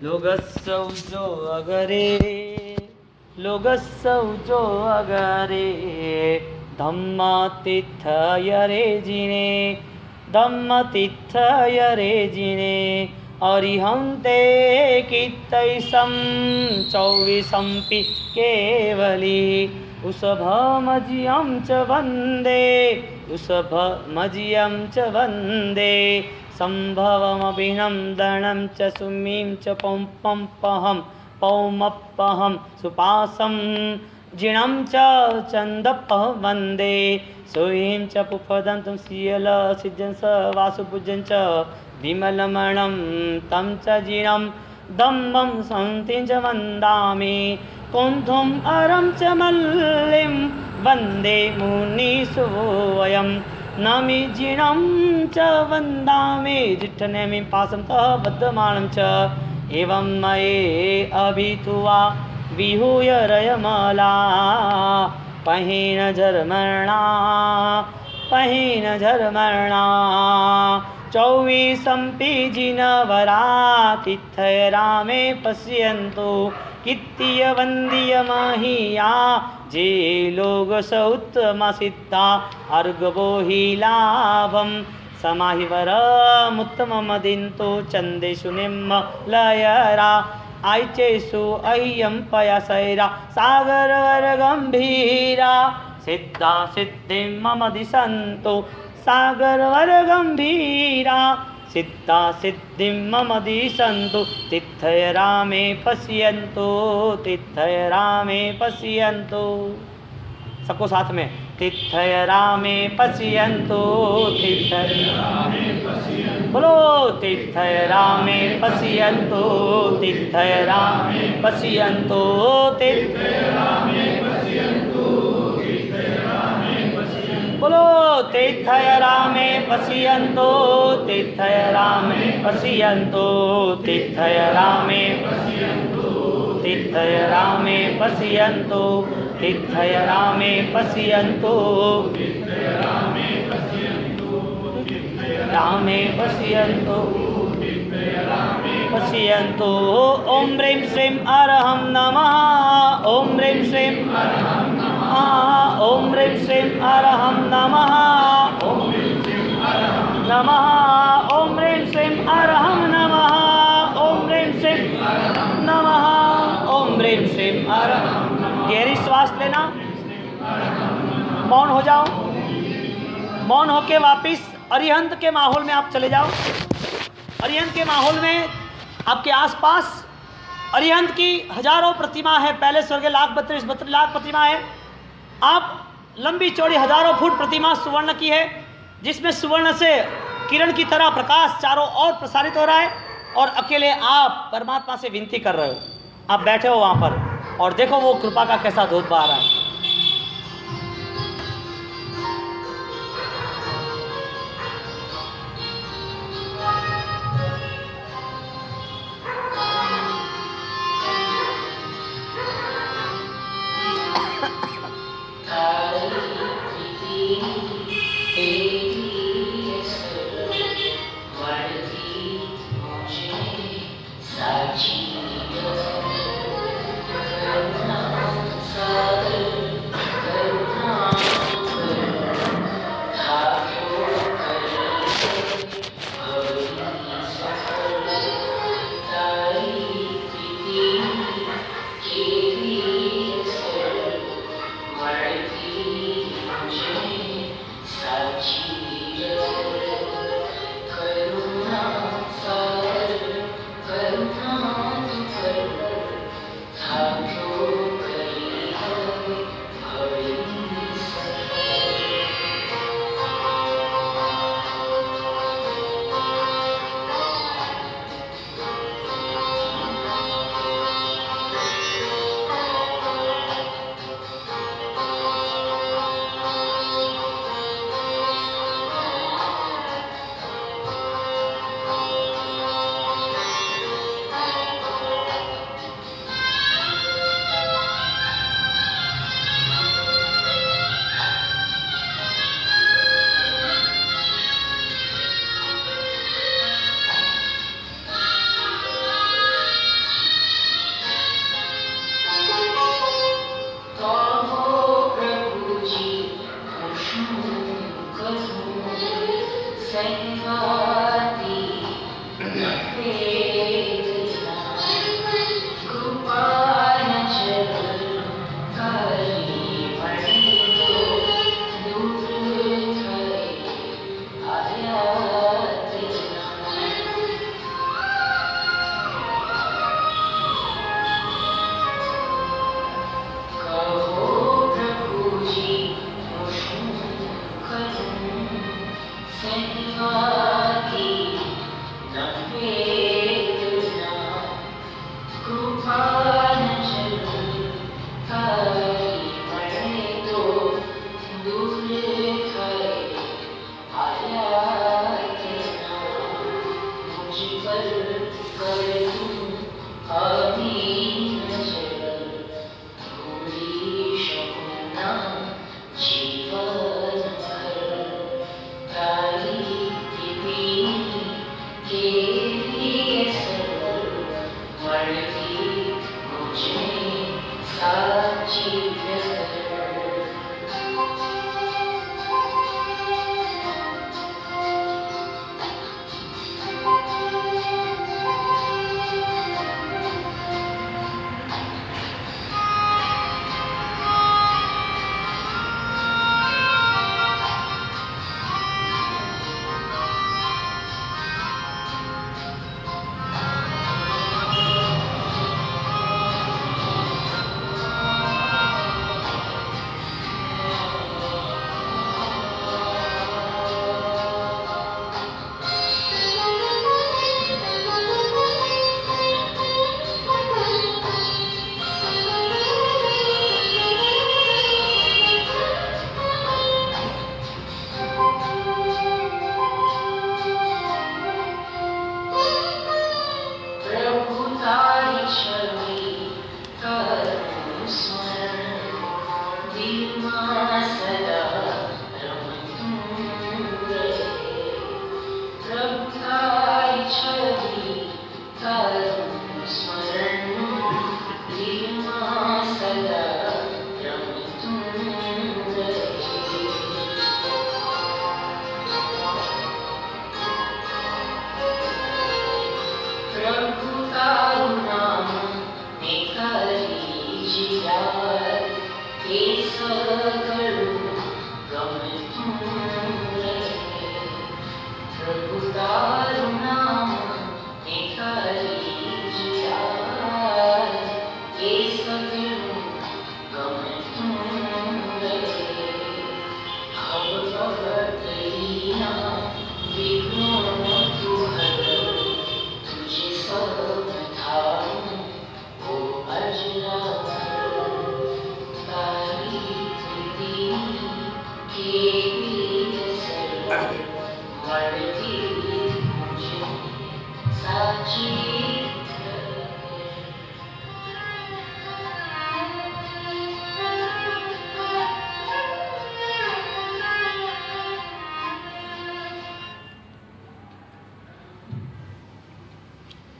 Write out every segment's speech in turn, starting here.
लोगस्सौजो अगरे लोगस्सौजो अगरे धम्मतीर्थयरे जिने धम्मतीर्थयरे जिने अरिहन्ते कित्तैसं चौविसंपि केवली उषभमजियं च वन्दे उषभमजियं च वन्दे संभवमभिनन्दनं च सुमीं च पौमपहं पौमपहं सुपासं जिणं च चन्दपः वन्दे सुईं च पुफदन्तं शीलसिद्धं स वासुपूज्यं च विमलमणं तं च जिणं दम्बं सन्तिं च वन्दामि कुन्थुम् अरं च मल्लिं वन्दे मुनिसुवयं नमि जिणं च वन्दामि जिष्ठनेमि पासं तः बद्धमानं च एवं मये अभितुवा विहूय रयमला पहिन झरमरणा चौवीसंपि जिनवरातिथय रामे पश्यन्तु कित्तीय वन्दीय महिया जे लोग सौत्तमसिद्धा अर्गवो हि लाभं समाहिवरमुत्तममदिन्तो चन्देषु निम्मलयरा आयचेषु अह्यं पयासैरा सागरवर गम्भीरा सिद्धा सिद्धिं मम दिशन्तु सागरवर गम्भीरा सिद्धा सिद्धिं मम दिशन्तु तिथय रामे पश्यन्तु तिथय रामे पश्यन्तु। सबको साथ में तिथय रामे पश्यन्तु तिथय रामे पश्यन्तु बोलो तिथय रामे पश्यन्तु तिथय रामे पश्यन्तु तिथय रामे पश्यन्तु बोलो तीर्थय रामे पश्यन्तु तीर्थय रामे पश्यन्तु तीर्थय रामे पश्यन्तु तीर्थय रामे पश्यन्तु तीर्थय रामे पश्यन्तु रामे पश्यन्तु पश्यन्तु। ओम ह्रीं श्रीं अरहं नमः ओम ह्रीं श्रीं अरहं नमः ओम ह्रीं श्रीं अरहं नमः ओम ह्रीं श्रीं अरहं नमः ओम ह्रीं श्रीं अरहं नमः ओम ह्रीं श्रीं अरहं नमः ओम ह्रीं श्रीं अरहं। गहरी श्वास लेना, मौन हो जाओ, मौन होके वापिस अरिहंत के माहौल में आप चले जाओ। अरिहंत के माहौल में आपके आसपास अरिहंत की हजारों प्रतिमा है, पहले स्वर्ग लाख 32 लाख प्रतिमा है। आप लंबी चौड़ी हजारों फुट प्रतिमा सुवर्ण की है, जिसमें सुवर्ण से किरण की तरह प्रकाश चारों ओर प्रसारित हो रहा है और अकेले आप परमात्मा से विनती कर रहे हो। आप बैठे हो वहां पर और देखो वो कृपा का कैसा धोध बहा रहा है। Sadhu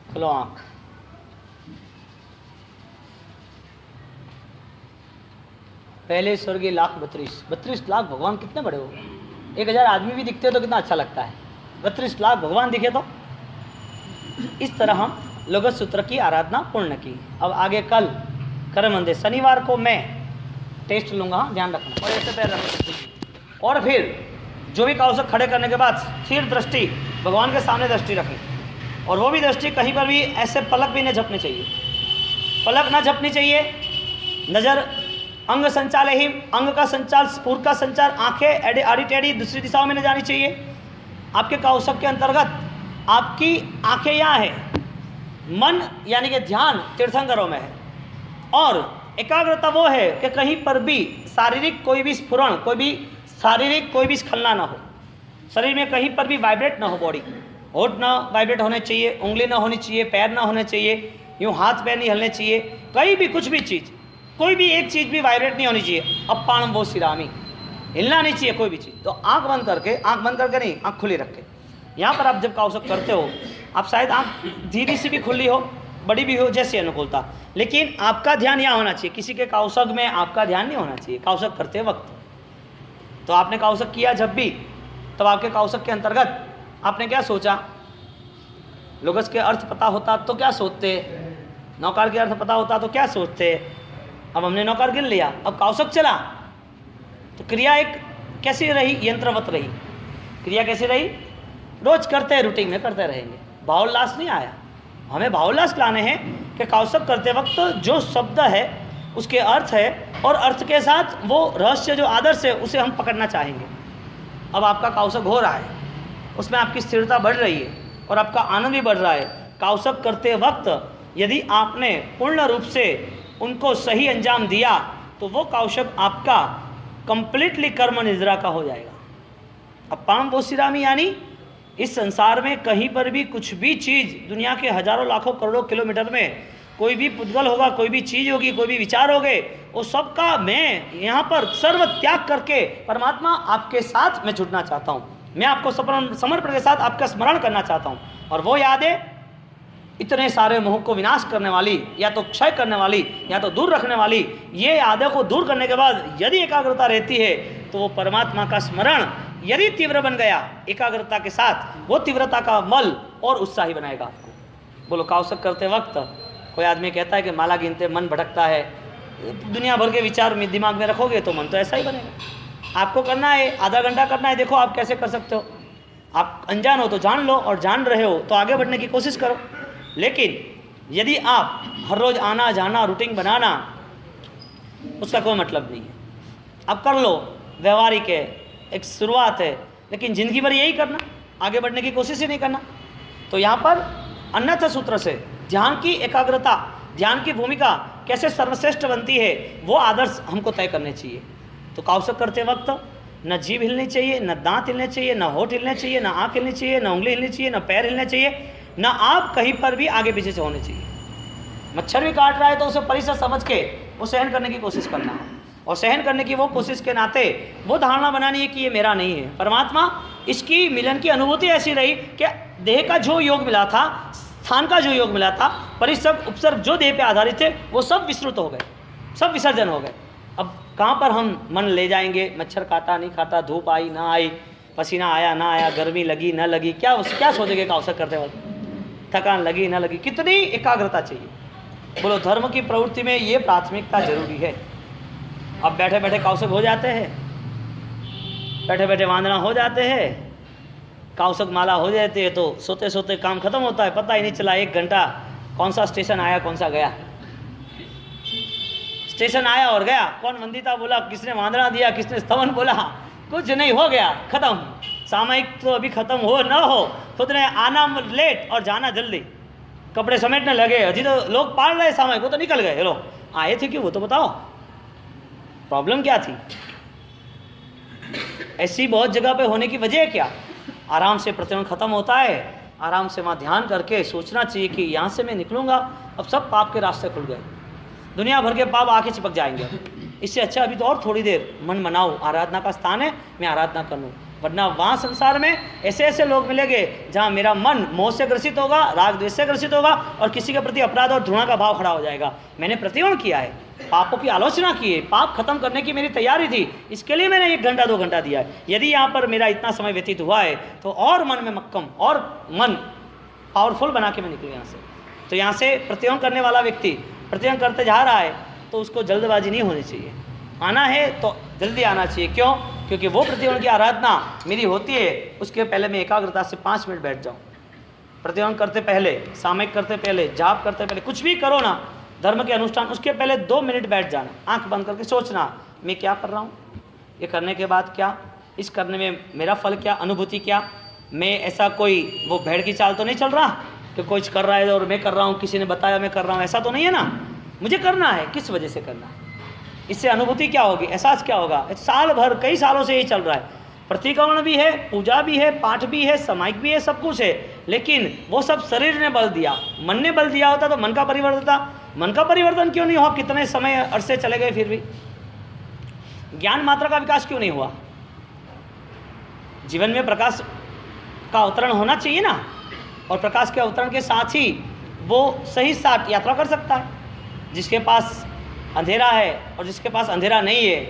खोलो आंख। पहले स्वर्गीय 1,32 लाख भगवान कितने बड़े हो। 1,000 आदमी भी दिखते तो कितना अच्छा लगता है, 32 लाख भगवान दिखे तो। इस तरह हम लोगों सूत्र की आराधना पूर्ण की। अब आगे कल कर्मंदे शनिवार को मैं टेस्ट लूँगा, ध्यान रखना, और ऐसे पैर रखना। और फिर जो भी कौशक खड़े करने के बाद स्थिर दृष्टि भगवान के सामने दृष्टि रखें, और वो भी दृष्टि कहीं पर भी ऐसे पलक भी न झपनी चाहिए, पलक ना झपनी चाहिए। नज़र अंग संचाल ही, अंग का संचार, स्फूर्त का संचार, आंखें आड़ी टेढ़ी दूसरी दिशाओं में न जानी चाहिए। आपके कौशक के अंतर्गत आपकी आंखें यहाँ है, मन यानी कि ध्यान तीर्थंकरों में है, और एकाग्रता वो है कि कहीं पर भी शारीरिक कोई भी स्फुरण, कोई भी शारीरिक कोई भी स्खलना ना हो, शरीर में कहीं पर भी वाइब्रेट ना हो, बॉडी होठ ना वाइब्रेट होने चाहिए, उंगली ना होनी चाहिए, पैर ना होने चाहिए, यूँ हाथ पैर नहीं हिलने चाहिए, कहीं भी कुछ भी चीज़, कोई भी एक चीज़ भी वाइब्रेट नहीं होनी चाहिए। अपाणम वो सिरामी, हिलना नहीं चाहिए कोई भी चीज़। तो आंख बंद करके नहीं, आंख खुली रख के। यहाँ पर आप जब कौशक करते हो, आप शायद आंख धीरे से भी खुली हो, बड़ी भी हो, जैसी अनुकूलता, लेकिन आपका ध्यान यहाँ होना चाहिए। किसी के कौशक में आपका ध्यान नहीं होना चाहिए कौशक करते वक्त। तो आपने कौशक किया जब भी, तब आपके कौशक के अंतर्गत आपने क्या सोचा, लोगस के अर्थ पता होता तो क्या सोचते, नौकार के अर्थ पता होता तो क्या सोचते। अब हमने नौकार गिन लिया, अब कौशक चला, तो क्रिया एक कैसी रही, यंत्रवत रही। क्रिया कैसी रही, रोज करते हैं, रूटीन में करते रहेंगे, भावोल्लास नहीं आया। हमें भावोल्लास लाने हैं कि कौशक करते वक्त जो शब्द है उसके अर्थ है, और अर्थ के साथ वो रहस्य जो आदर्श है उसे हम पकड़ना चाहेंगे। अब आपका कौशक हो रहा है, उसमें आपकी स्थिरता बढ़ रही है और आपका आनंद भी बढ़ रहा है। कौशक करते वक्त यदि आपने पूर्ण रूप से उनको सही अंजाम दिया तो वो कौशक आपका कंप्लीटली कर्म निद्रा का हो जाएगा। अब पाम बोसिरामी यानी इस संसार में कहीं पर भी कुछ भी चीज़, दुनिया के हजारों लाखों करोड़ों किलोमीटर में कोई भी पुद्गल होगा, कोई भी चीज़ होगी, कोई भी विचार होंगे, वो सबका मैं यहाँ पर सर्व त्याग करके परमात्मा आपके साथ मैं जुड़ना चाहता हूँ। मैं आपको समर्पण के साथ आपका स्मरण करना चाहता हूँ। और वो यादें इतने सारे मोह को विनाश करने वाली, या तो क्षय करने वाली, या तो दूर रखने वाली, ये आदत को दूर करने के बाद यदि एकाग्रता रहती है तो वो परमात्मा का स्मरण यदि तीव्र बन गया एकाग्रता के साथ, वो तीव्रता का मल और उत्साही बनाएगा आपको। बोलो, काउसक करते वक्त कोई आदमी कहता है कि माला गिनते मन भटकता है, दुनिया भर के विचार में दिमाग में रखोगे तो मन तो ऐसा ही बनेगा। आपको करना है, आधा घंटा करना है, देखो आप कैसे कर सकते हो। आप अनजान हो तो जान लो, और जान रहे हो तो आगे बढ़ने की कोशिश करो। लेकिन यदि आप हर रोज आना जाना रूटीन बनाना, उसका कोई मतलब नहीं है। अब कर लो, व्यवहारिक है, एक शुरुआत है, लेकिन जिंदगी भर यही करना, आगे बढ़ने की कोशिश ही नहीं करना। तो यहाँ पर अन्यथा सूत्र से ध्यान की एकाग्रता, ध्यान की भूमिका कैसे सर्वश्रेष्ठ बनती है, वो आदर्श हमको तय करने चाहिए। तो काउसक करते वक्त न जीभ हिलनी चाहिए, न दांत हिलने चाहिए, न होठ हिलने चाहिए, न आँख हिलनी चाहिए, न उंगली हिलनी चाहिए, न पैर हिलने चाहिए, न आप कहीं पर भी आगे पीछे से होने चाहिए। मच्छर भी काट रहा है तो उसे परिसर समझ के वो सहन करने की कोशिश करना है, और सहन करने की वो कोशिश के नाते वो धारणा बनानी है कि ये मेरा नहीं है। परमात्मा, इसकी मिलन की अनुभूति ऐसी रही कि देह का जो योग मिला था, स्थान का जो योग मिला था, परिसर्ग उपसर्ग जो देह पे आधारित थे, वो सब विस्तृत हो गए, सब विसर्जन हो गए। अब कहाँ पर हम मन ले जाएंगे? मच्छर काटा नहीं काटा, धूप आई ना आई, पसीना आया ना आया, गर्मी लगी ना लगी, क्या सोचेंगे काउसक करते वक्त? थकान लगी ना लगी, कितनी एकाग्रता चाहिए। बोलो, धर्म की प्रवृत्ति में ये प्राथमिकता जरूरी है। अब बैठे बैठे काउसक हो जाते हैं, बैठे बैठे वांदना हो जाते हैं, काउसक माला हो जाती है, तो सोते सोते काम खत्म होता है, पता ही नहीं चला 1 घंटा कौन सा स्टेशन आया कौन सा गया। स्टेशन आया और गया, कौन वंदिता बोला, किसने वांदना दिया, किसने स्तवन बोला, कुछ नहीं, हो गया, खत्म। सामयिक तो अभी खत्म हो ना हो, खुद ने आना लेट और जाना जल्दी, कपड़े समेटने लगे, अजी तो लोग पाल रहे सामयिक, वो तो निकल गए। हेलो, आए थे क्यों, वो तो बताओ, प्रॉब्लम क्या थी? ऐसी बहुत जगह पे होने की वजह क्या? आराम से प्रतिदिन खत्म होता है, आराम से वहाँ ध्यान करके सोचना चाहिए कि यहाँ से मैं निकलूँगा, अब सब पाप के रास्ते खुल गए, दुनिया भर के पाप आके चिपक जाएंगे। इससे अच्छा अभी तो और थोड़ी देर मन मनाओ, आराधना का स्थान है, मैं आराधना कर लूँ। वरना वहाँ संसार में ऐसे ऐसे लोग मिलेंगे जहाँ मेरा मन मोह से ग्रसित होगा, राग द्वेष से ग्रसित होगा, और किसी के प्रति अपराध और घृणा का भाव खड़ा हो जाएगा। मैंने प्रतिवर्ण किया है, पापों की आलोचना की है, पाप खत्म करने की मेरी तैयारी थी, इसके लिए मैंने 1 घंटा 2 घंटा दिया है। यदि यहाँ पर मेरा इतना समय व्यतीत हुआ है तो और मन में मक्कम और मन पावरफुल बना के मैं निकलूँ यहाँ से। तो यहाँ से प्रतिवर्ण करने वाला व्यक्ति प्रतिवर्ण करते जा रहा है तो उसको जल्दबाजी नहीं होनी चाहिए, आना है तो जल्दी आना चाहिए। क्यों? क्योंकि वो प्रतिवर्ण की आराधना मेरी होती है, उसके पहले मैं एकाग्रता से 5 मिनट बैठ जाऊँ। प्रतिवर्ण करते पहले, सामयिक करते पहले, जाप करते पहले, कुछ भी करो ना धर्म के अनुष्ठान, उसके पहले 2 मिनट बैठ जाना, आंख बंद करके सोचना मैं क्या कर रहा हूँ, ये करने के बाद क्या, इस करने में मेरा फल क्या, अनुभूति क्या। मैं ऐसा कोई वो भेड़ की चाल तो नहीं चल रहा कि कुछ कर रहा है और मैं कर रहा हूँ, किसी ने बताया मैं कर रहा हूँ, ऐसा तो नहीं है ना। मुझे करना है, किस वजह से करना है, इससे अनुभूति क्या होगी, एहसास क्या होगा। साल भर कई सालों से यही चल रहा है, प्रतिक्रमण भी है, पूजा भी है, पाठ भी है, सामायिक भी है, सब कुछ है, लेकिन वो सब शरीर ने बल दिया, मन ने बल दिया होता तो मन का परिवर्तन था। मन का परिवर्तन क्यों नहीं हुआ? कितने समय अरसे चले गए, फिर भी ज्ञान मात्रा का विकास क्यों नहीं हुआ? जीवन में प्रकाश का अवतरण होना चाहिए ना, और प्रकाश के अवतरण के साथ ही वो सही साथ यात्रा कर सकता है। जिसके पास अंधेरा है और जिसके पास अंधेरा नहीं है,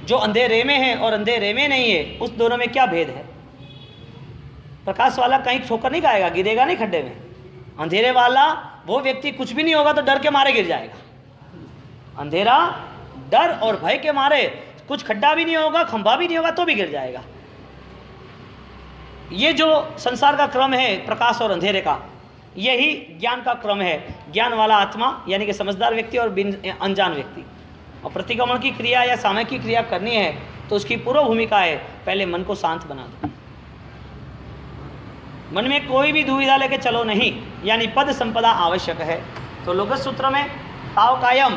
जो अंधेरे में है और अंधेरे में नहीं है, उस दोनों में क्या भेद है? प्रकाश वाला कहीं ठोकर नहीं खाएगा, गिरेगा नहीं खड्डे में। अंधेरे वाला वो व्यक्ति कुछ भी नहीं होगा तो डर के मारे गिर जाएगा। अंधेरा डर और भय के मारे, कुछ खड्डा भी नहीं होगा, खंभा भी नहीं होगा तो भी गिर जाएगा। ये जो संसार का क्रम है प्रकाश और अंधेरे का, यही ज्ञान का क्रम है। ज्ञान वाला आत्मा यानी कि समझदार व्यक्ति और अनजान व्यक्ति। और प्रतिक्रमण की क्रिया या सामयिक की क्रिया करनी है तो उसकी पूर्व भूमिका है पहले मन को शांत बना दो। मन में कोई भी दुविधा लेके चलो नहीं, यानी पद संपदा आवश्यक है। तो लोकस सूत्र में ताव कायम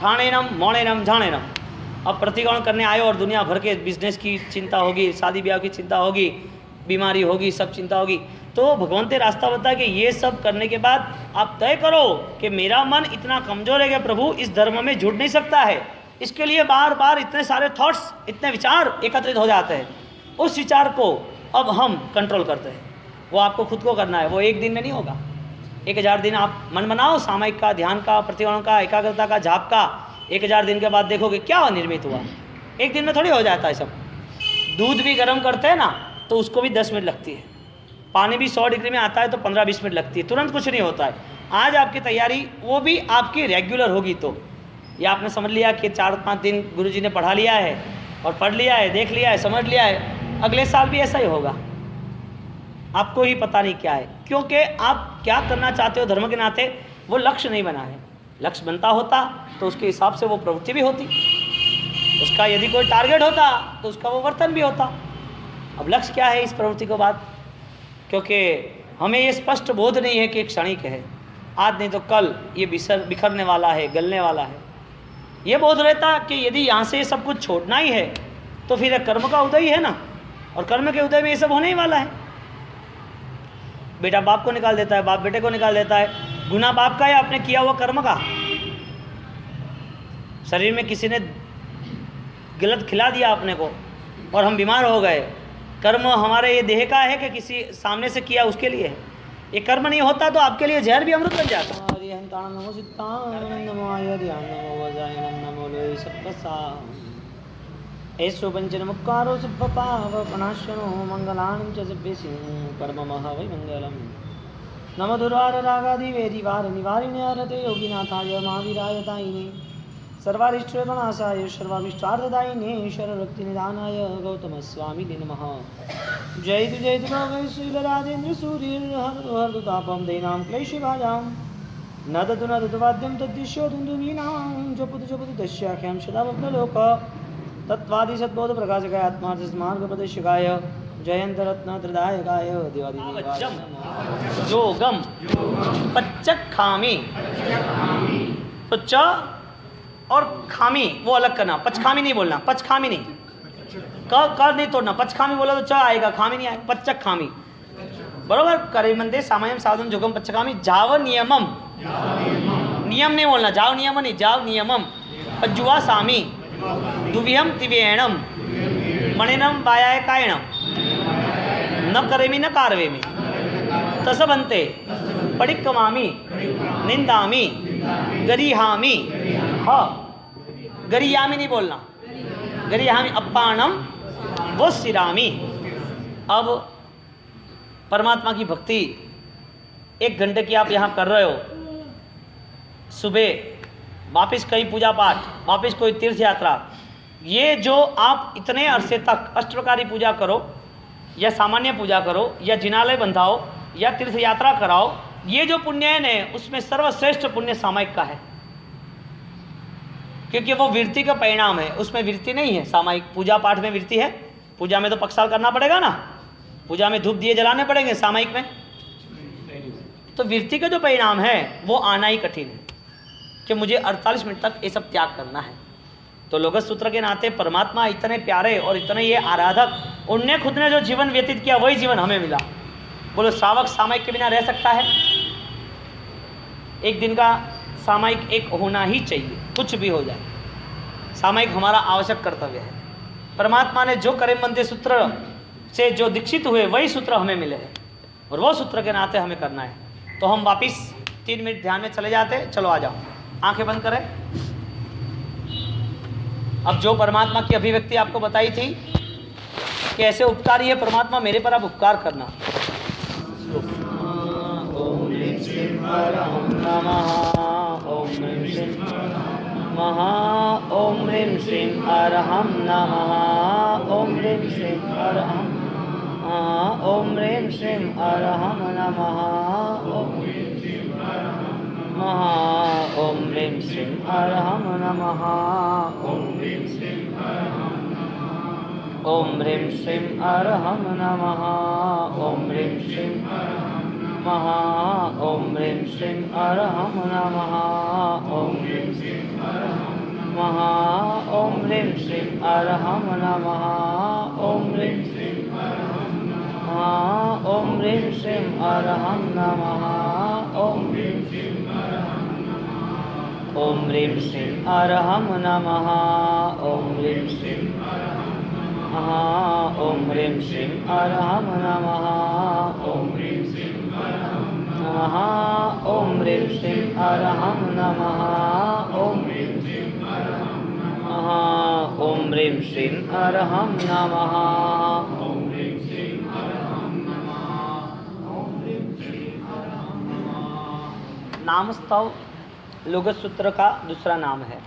ठाणेनम मौणेनम झाणेनम। अब प्रतिक्रमण करने आए और दुनिया भर के बिजनेस की चिंता होगी, शादी ब्याह की चिंता होगी, बीमारी होगी, सब चिंता होगी, तो भगवान ने रास्ता बताया कि ये सब करने के बाद आप तय करो कि मेरा मन इतना कमजोर है कि प्रभु इस धर्म में जुड़ नहीं सकता है। इसके लिए बार बार इतने सारे थॉट्स, इतने विचार एकत्रित हो जाते हैं। उस विचार को अब हम कंट्रोल करते हैं। वो आपको खुद को करना है, वो एक दिन में नहीं होगा। 1000 दिन आप मन बनाओ सामायिक का, ध्यान का, प्रतिवर्ण का, एकाग्रता का, जाप का। 1000 दिन के बाद देखोगे क्या निर्मित हुआ। एक दिन में थोड़ी हो जाता है सब। दूध भी गर्म करते हैं ना तो उसको भी 10 मिनट लगती है। पानी भी 100 डिग्री में आता है तो 15-20 मिनट लगती है, तुरंत कुछ नहीं होता है। आज आपकी तैयारी वो भी आपकी रेगुलर होगी तो ये आपने समझ लिया कि 4-5 दिन गुरुजी ने पढ़ा लिया है और पढ़ लिया है, देख लिया है, समझ लिया है, अगले साल भी ऐसा ही होगा। आपको ही पता नहीं क्या है, क्योंकि आप क्या करना चाहते हो धर्म के नाते वो लक्ष्य नहीं बना है। लक्ष्य बनता होता तो उसके हिसाब से वो प्रवृत्ति भी होती, उसका यदि कोई टारगेट होता तो उसका वो वर्तन भी होता। अब लक्ष्य क्या है इस प्रवृत्ति के बाद, क्योंकि हमें ये स्पष्ट बोध नहीं है कि एक क्षणिक है, आज नहीं तो कल ये बिखरने वाला है, गलने वाला है। ये बोध रहता कि यदि यहाँ से ये सब कुछ छोड़ना ही है तो फिर कर्म का उदय है ना, और कर्म के उदय में ये सब होने ही वाला है। बेटा बाप को निकाल देता है, बाप बेटे को निकाल देता है। गुनाह बाप का या आपने किया हुआ कर्म का। शरीर में किसी ने गलत खिला दिया अपने को और हम बीमार हो गए, कर्म हमारे ये देह का है कि किसी सामने से किया उसके लिए है। ये कर्म नहीं होता तो आपके लिए जहर भी अमृत बन जाता। ऐसो पंचन मुक्कारो सिद्धपावपनाशनो मंगलानं च सिद्धेसिं परममः वै मंगलम्। नमो दुर्वार रागादि वेदिवार निवारिण्यारते योगिनाथाय महावीराय तायिने सर्वारिष्टविनाशाय सर्वाभीष्टार्थदायिने शरणभक्तिनिधानाय गौतमस्वामिने नमः। जयतु शीलराजेन्द्र सूर्यहरतापं दैनां क्लेशभाजां नदतु वाद्यं तद्दिश्यो दुन्दुभीनां जपतु दस्याख्यां सदा बब्धलोक तत्वादि सद्बोध प्रकाशकाय आत्मार्थ मार्ग प्रदर्शकाय जयंत रत्न त्रिदायकाय देवादिदेवाय योगम पच्चक खामी। तो च और खामी वो अलग करना, पचखामी नहीं बोलना, पचखामी नहीं, कर नहीं तोड़ना। पचखामी बोला तो च आएगा, खामी नहीं आएगा, पच्चक खामी बरोबर। करेमंदे सामयम साधन जोगम पच्चखामी जाव नियमम, नियम नहीं बोलना, जाव नियम नहीं, जाव नियमम। पज्जुआ सामी दुविहम तिवेणम मणिनम वायाय कायणम न करेमी न कारवेमी तस बनते पडिक्कमामी निंदामी गरिहामी। हाँ गरियामी नहीं बोलना, गरिहामी अप्पाणम वो सिरामी। अब परमात्मा की भक्ति 1 घंटे की आप यहाँ कर रहे हो, सुबह वापिस कहीं पूजा पाठ, वापिस कोई तीर्थ यात्रा, ये जो आप इतने अरसे तक अष्टप्रकारी पूजा करो या सामान्य पूजा करो या जिनालय बंधाओ या तीर्थ यात्रा कराओ, ये जो पुण्य है उसमें सर्वश्रेष्ठ पुण्य सामायिक का है, क्योंकि वो वृत्ति का परिणाम है। उसमें वृत्ति नहीं है सामायिक, पूजा पाठ में वृत्ति है। पूजा में तो पक्षाल करना पड़ेगा ना, पूजा में धूप दिए जलाने पड़ेंगे, सामायिक में तो वृत्ति का जो परिणाम है वो आना ही कठिन है कि मुझे 48 मिनट तक ये सब त्याग करना है। तो लोगत सूत्र के नाते परमात्मा इतने प्यारे और इतने ये आराधक, उनने खुद ने जो जीवन व्यतीत किया वही जीवन हमें मिला। बोलो श्रावक सामायिक के बिना रह सकता है? एक दिन का सामायिक एक होना ही चाहिए, कुछ भी हो जाए, सामायिक हमारा आवश्यक कर्तव्य है। परमात्मा ने जो करे मंदिर सूत्र से जो दीक्षित हुए वही सूत्र हमें मिले हैं और वो सूत्र के नाते हमें करना है। तो हम वापिस 3 मिनट ध्यान में चले जाते। चलो आ जाओ, आंखें बंद करें। अब जो परमात्मा की अभिव्यक्ति आपको बताई थी कि ऐसे उपकारी है परमात्मा, मेरे पर आप उपकार करना। ओम ह्रीं श्रीं परम नमः, ओम ह्रीं श्रीं महा, ओम ह्रीं श्रीं अरहं नमः, ओम ह्रीं श्रीं अरहं, ओम ह्रीं श्रीं अरहं नमः, ओम महा, ओम ह्रीं श्रीं अरहं नमः, ओम ह्रीं श्रीं अरहं नमः, ओम ह्रीं श्रीं अरहं नमः, ओम ह्रीं श्रीं महा, ओम ह्रीं श्रीं अरहं नमः, ओम ह्रीं श्रीं महा, ओम ह्रीं श्रीं अरहं नमः, ओम ह्रीं श्रीं ओम ह्रीं श्रीं अरहं नमः, ओम ह्रीं श्रीं ओम ह्रीं श्रीं अरहं नमः, ओम ह्रीं श्रीं ओम ह्रीं श्रीं अरहं नमः, ओम ह्रीं श्रीं नमः, ह्रीं श्रीं अरहं नमः। ओम ओम ह्रीं श्रीं अरहं नमः। नामस्तव लोगस सूत्र का दूसरा नाम है।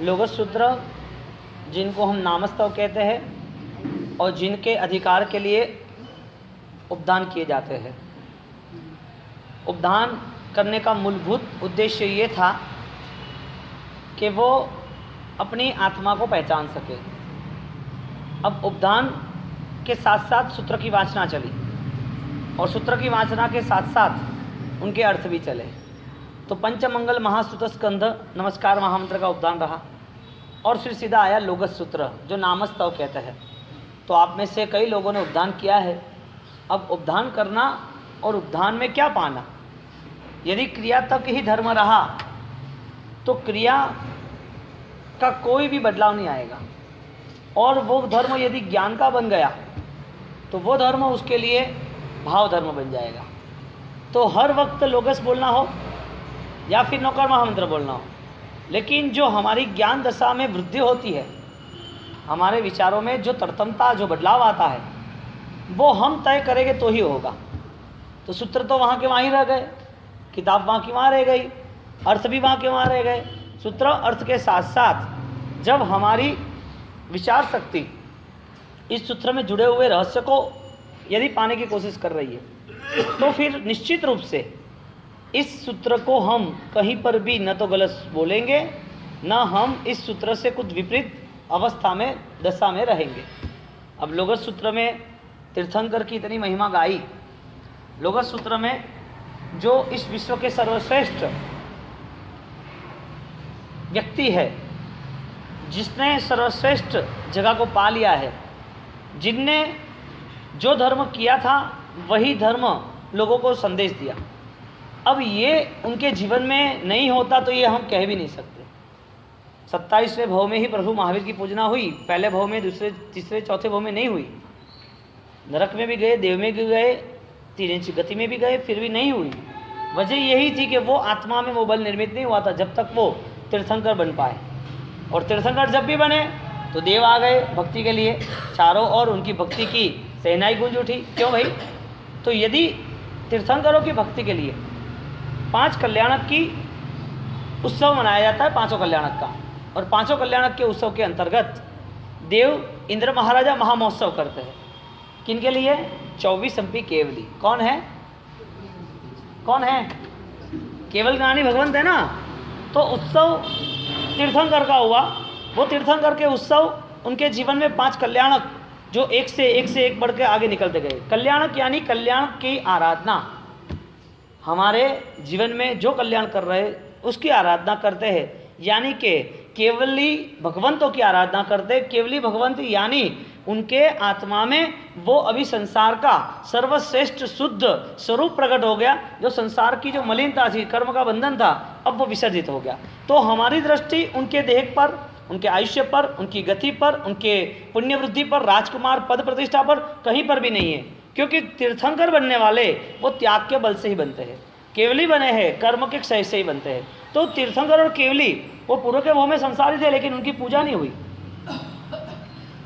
लोगस सूत्र जिनको हम नामस्तव कहते हैं और जिनके अधिकार के लिए उपदान किए जाते हैं। उपदान करने का मूलभूत उद्देश्य ये था कि वो अपनी आत्मा को पहचान सके। अब उपदान के साथ साथ सूत्र की वाचना चली और सूत्र की वाचना के साथ साथ उनके अर्थ भी चले। तो पंचमंगल महास्तुत स्कंध नमस्कार महामंत्र का उपदान रहा और फिर सीधा आया लोगस सूत्र जो नामस्तव कहते हैं। तो आप में से कई लोगों ने उपदान किया है। अब उपदान करना और उपदान में क्या पाना? यदि क्रिया तक ही धर्म रहा तो क्रिया का कोई भी बदलाव नहीं आएगा, और वो धर्म यदि ज्ञान का बन गया तो वो धर्म उसके लिए भाव धर्म बन जाएगा। तो हर वक्त लोगस बोलना हो या फिर नौकर महामंत्र बोलना हो, लेकिन जो हमारी ज्ञान दशा में वृद्धि होती है, हमारे विचारों में जो तरतमता जो बदलाव आता है, वो हम तय करेंगे तो ही होगा। तो सूत्र तो वहाँ के वहाँ ही रह गए, किताब वहाँ की वहाँ रह गई, अर्थ भी वहाँ के वहाँ रह गए। सूत्र अर्थ के साथ साथ जब हमारी विचार शक्ति इस सूत्र में जुड़े हुए रहस्य को यदि पाने की कोशिश कर रही है तो फिर निश्चित रूप से इस सूत्र को हम कहीं पर भी न तो गलत बोलेंगे, न हम इस सूत्र से कुछ विपरीत अवस्था में दशा में रहेंगे। अब लोगस सूत्र में तीर्थंकर की इतनी महिमा गाई, लोगस सूत्र में जो इस विश्व के सर्वश्रेष्ठ व्यक्ति है, जिसने सर्वश्रेष्ठ जगह को पा लिया है, जिनने जो धर्म किया था वही धर्म लोगों को संदेश दिया, अब ये उनके जीवन में नहीं होता तो ये हम कह भी नहीं सकते। 27वें भव में ही प्रभु महावीर की पूजना हुई, पहले भव में, दूसरे तीसरे चौथे भव में नहीं हुई। नरक में भी गए, देव में भी गए, 3 इंच गति में भी गए, फिर भी नहीं हुई। वजह यही थी कि वो आत्मा में वो बल निर्मित नहीं हुआ था जब तक वो तीर्थंकर बन पाए। और तीर्थंकर जब भी बने तो देव आ गए भक्ति के लिए, चारों ओर उनकी भक्ति की सेनाई गूंज उठी। क्यों भाई? तो यदि तीर्थंकरों की भक्ति के लिए 5 कल्याणक की उत्सव मनाया जाता है, 5 कल्याणक का, और 5 कल्याणक के उत्सव के अंतर्गत देव इंद्र महाराजा महामहोत्सव करते हैं। किनके लिए? 24 एमपी केवली। कौन है? कौन है? केवल ज्ञानी भगवंत है ना। तो उत्सव तीर्थंकर का हुआ। वो तीर्थंकर के उत्सव, उनके जीवन में 5 कल्याणक जो एक से एक बढ़ के आगे निकलते गए। कल्याणक यानी कल्याण की आराधना। हमारे जीवन में जो कल्याण कर रहे उसकी आराधना करते हैं, यानी कि केवली भगवंतों की आराधना करते हैं। केवली भगवंत यानी उनके आत्मा में वो अभी संसार का सर्वश्रेष्ठ शुद्ध स्वरूप प्रकट हो गया। जो संसार की जो मलिनता थी, कर्म का बंधन था, अब वो विसर्जित हो गया। तो हमारी दृष्टि उनके देह पर, उनके आयुष्य पर, उनकी गति पर, उनके पुण्य वृद्धि पर, राजकुमार पद प्रतिष्ठा पर कहीं पर भी नहीं है, क्योंकि तीर्थंकर बनने वाले वो त्याग के बल से ही बनते हैं। केवली बने हैं कर्म के क्षय से ही बनते हैं। तो तीर्थंकर और केवली वो पूर्व के भव में संसारी थे, लेकिन उनकी पूजा नहीं हुई।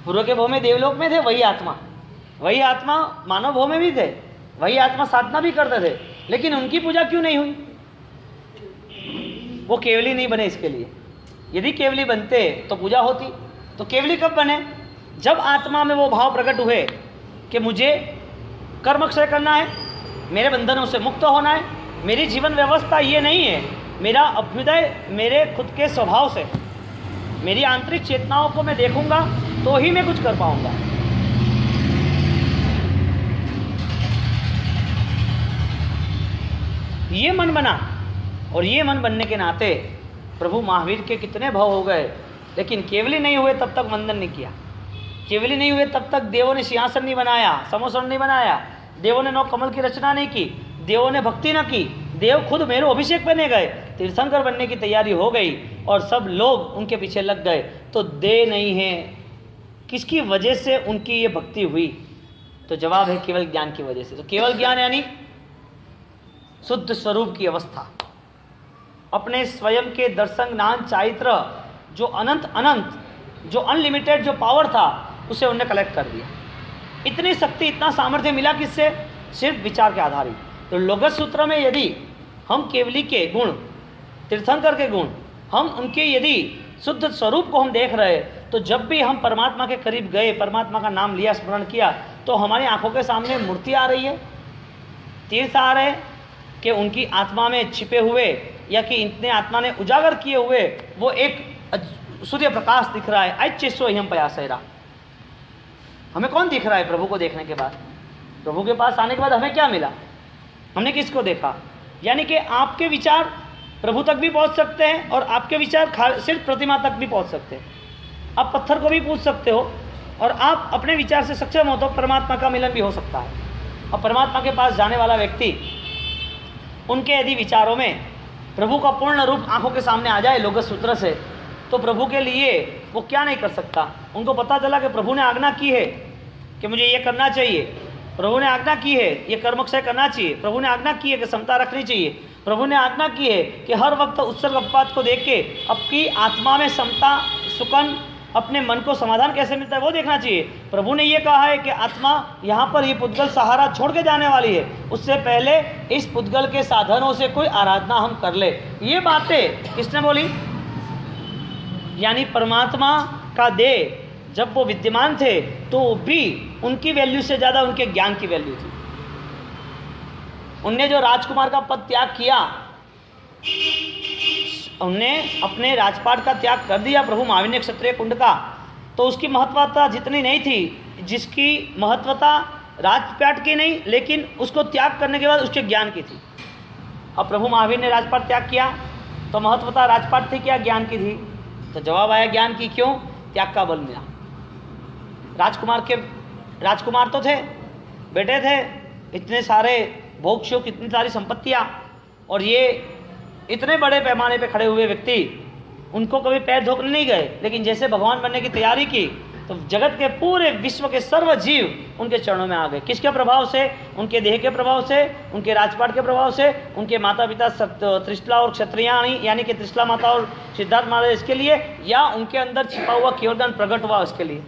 पूर्व के भव में देवलोक में थे, वही आत्मा मानव भव में भी थे, वही आत्मा साधना भी करते थे, लेकिन उनकी पूजा क्यों नहीं हुई? वो केवली नहीं बने इसके लिए। यदि केवली बनते तो पूजा होती। तो केवली कब बने? जब आत्मा में वो भाव प्रकट हुए कि मुझे कर्म क्षय करना है, मेरे बंधनों से मुक्त होना है, मेरी जीवन व्यवस्था ये नहीं है, मेरा अभ्युदय मेरे खुद के स्वभाव से, मेरी आंतरिक चेतनाओं को मैं देखूंगा तो ही मैं कुछ कर पाऊंगा। ये मन बना, और ये मन बनने के नाते प्रभु महावीर के कितने भाव हो गए, लेकिन केवली नहीं हुए तब तक वंदन नहीं किया। केवली नहीं हुए तब तक देवों ने सिंहासन नहीं बनाया, समोसन नहीं बनाया, देवों ने 9 कमल की रचना नहीं की, देवों ने भक्ति न की। देव खुद मेरो अभिषेक बने गए, तीर्थंकर बनने की तैयारी हो गई और सब लोग उनके पीछे लग गए। तो दे नहीं है, किसकी वजह से उनकी ये भक्ति हुई? तो जवाब है केवल ज्ञान की वजह से। तो केवल ज्ञान यानी शुद्ध स्वरूप की अवस्था, अपने स्वयं के दर्शन ज्ञान चारित्र जो अनंत जो अनलिमिटेड जो पावर था उसे उन्होंने कलेक्ट कर दिया। इतनी शक्ति इतना सामर्थ्य मिला किससे? सिर्फ विचार के आधारित। तो लोगस सूत्र में यदि हम केवली के गुण, तीर्थंकर के गुण, हम उनके यदि शुद्ध स्वरूप को हम देख रहे, तो जब भी हम परमात्मा के करीब गए, परमात्मा का नाम लिया, स्मरण किया, तो हमारी आंखों के सामने मूर्ति आ रही है, तीर्थ आ रहे कि उनकी आत्मा में छिपे हुए या कि इतने आत्मा ने उजागर किए हुए वो एक सूर्य प्रकाश दिख रहा है। ऐच्छेसो हम पयासैरा, हमें कौन दिख रहा है? प्रभु को देखने के बाद, प्रभु के पास आने के बाद हमें क्या मिला? हमने किसको देखा? यानी कि आपके विचार प्रभु तक भी पहुंच सकते हैं और आपके विचार सिर्फ प्रतिमा तक भी पहुंच सकते हैं। आप पत्थर को भी पूछ सकते हो और आप अपने विचार से सक्षम हो तो परमात्मा का मिलन भी हो सकता है। और परमात्मा के पास जाने वाला व्यक्ति, उनके यदि विचारों में प्रभु का पूर्ण रूप आंखों के सामने आ जाए लोगस सूत्र से, तो प्रभु के लिए वो क्या नहीं कर सकता। उनको पता चला कि प्रभु ने आज्ञा की है कि मुझे ये करना चाहिए, प्रभु ने आज्ञा की है ये कर्मक्षय करना चाहिए, प्रभु ने आज्ञा की है कि समता रखनी चाहिए, प्रभु ने आज्ञा की है कि हर वक्त उत्सर्ग अपवाद को देख के अपनी आत्मा में समता, सुकन, अपने मन को समाधान कैसे मिलता है वो देखना चाहिए। प्रभु ने ये कहा है कि आत्मा यहाँ पर ये पुद्गल सहारा छोड़ के जाने वाली है, उससे पहले इस पुद्गल के साधनों से कोई आराधना हम कर ले। ये बातें किसने बोली? यानी परमात्मा का देह जब वो विद्यमान थे तो भी उनकी वैल्यू से ज़्यादा उनके ज्ञान की वैल्यू थी। उनने जो राजकुमार का पद त्याग किया, उनने अपने राजपाट का त्याग कर दिया प्रभु महावीर ने क्षत्रिय कुंड का, तो उसकी महत्वता जितनी नहीं थी जिसकी महत्वता राजपाट की नहीं, लेकिन उसको त्याग करने के बाद उसके ज्ञान की थी। अब प्रभु महावीर ने राजपाट त्याग किया तो महत्वता राजपाट थी क्या ज्ञान की थी? तो जवाब आया ज्ञान की। क्यों? त्याग का बल मिला। राजकुमार तो थे, बेटे थे, इतने सारे भोग शोक, इतनी सारी संपत्तियाँ, और ये इतने बड़े पैमाने पे खड़े हुए व्यक्ति, उनको कभी पैर धोकने नहीं गए, लेकिन जैसे भगवान बनने की तैयारी की तो जगत के पूरे विश्व के सर्व जीव उनके चरणों में आ गए। किसके प्रभाव से? उनके देह के प्रभाव से, उनके राजपाट के प्रभाव से, उनके माता पिता त्रिशला और क्षत्रियाणी यानी कि त्रिशला माता और सिद्धार्थ महाराज इसके लिए, या उनके अंदर छिपा हुआ कीर्तन प्रकट हुआ उसके लिए।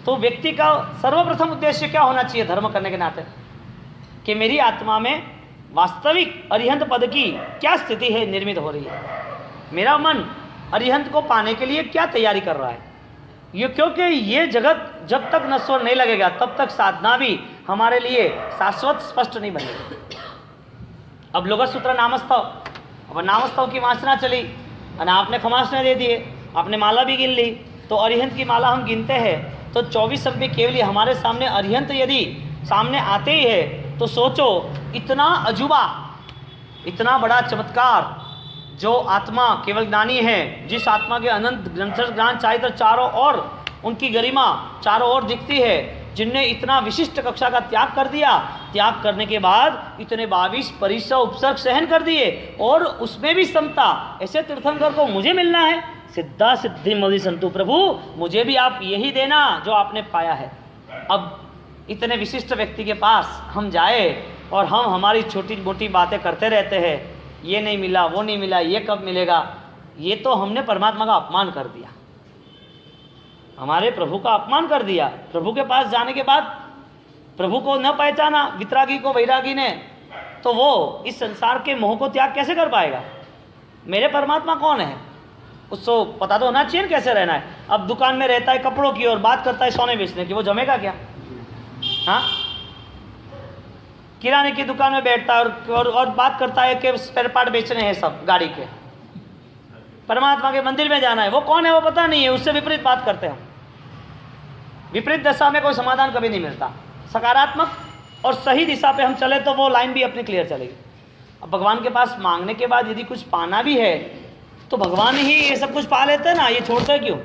तो व्यक्ति का सर्वप्रथम उद्देश्य क्या होना चाहिए धर्म करने के नाते? कि मेरी आत्मा में वास्तविक अरिहंत पद की क्या स्थिति है, निर्मित हो रही है, मेरा मन अरिहंत को पाने के लिए क्या तैयारी कर रहा है। ये क्योंकि ये जगत जब तक नश्वर नहीं लगेगा तब तक साधना भी हमारे लिए शाश्वत स्पष्ट नहीं बनेगी। अब लोगस सूत्र नामस्तव, अब नामस्तव की वासना चली और आपने खमासने दे दिए, आपने माला भी गिन ली, तो अरिहंत की माला हम गिनते हैं तो 24 अंबे केवल हमारे सामने अरिहंत यदि सामने आते ही है तो सोचो इतना अजूबा, इतना बड़ा चमत्कार, जो आत्मा केवल ज्ञानी है, जिस आत्मा के अनंत ज्ञान चाहिए चारों ओर उनकी गरिमा चारों ओर दिखती है, जिनने इतना विशिष्ट कक्षा का त्याग कर दिया, त्याग करने के बाद इतने 22 परिसर उपसर्ग सहन कर दिए और उसमें भी समता। ऐसे तीर्थंकर को मुझे मिलना है, सिद्धा सिद्धि मदि संतु प्रभु, मुझे भी आप यही देना जो आपने पाया है। अब इतने विशिष्ट व्यक्ति के पास हम जाए और हम हमारी छोटी मोटी बातें करते रहते हैं, ये नहीं मिला, वो नहीं मिला, ये कब मिलेगा, ये तो हमने परमात्मा का अपमान कर दिया, हमारे प्रभु का अपमान कर दिया। प्रभु के पास जाने के बाद प्रभु को न पहचाना वितरागी को, वैरागी ने, तो वो इस संसार के मोह को त्याग कैसे कर पाएगा? मेरे परमात्मा कौन है उसको पता तो होना चाहिए कैसे रहना है। अब दुकान में रहता है कपड़ों की और बात करता है सोने बेचने की, वो जमेगा क्या? हाँ, किराने की दुकान में बैठता है और बात करता है कि स्पेयर पार्ट बेचने हैं सब गाड़ी के। परमात्मा के मंदिर में जाना है, वो कौन है वो पता नहीं है, उससे विपरीत बात करते हैं। विपरीत दिशा में कोई समाधान कभी नहीं मिलता। सकारात्मक और सही दिशा पे हम चले तो वो लाइन भी अपनी क्लियर चलेगी। अब भगवान के पास मांगने के बाद यदि कुछ पाना भी है तो भगवान ही ये सब कुछ पा लेते हैं ना, ये छोड़ते क्यों?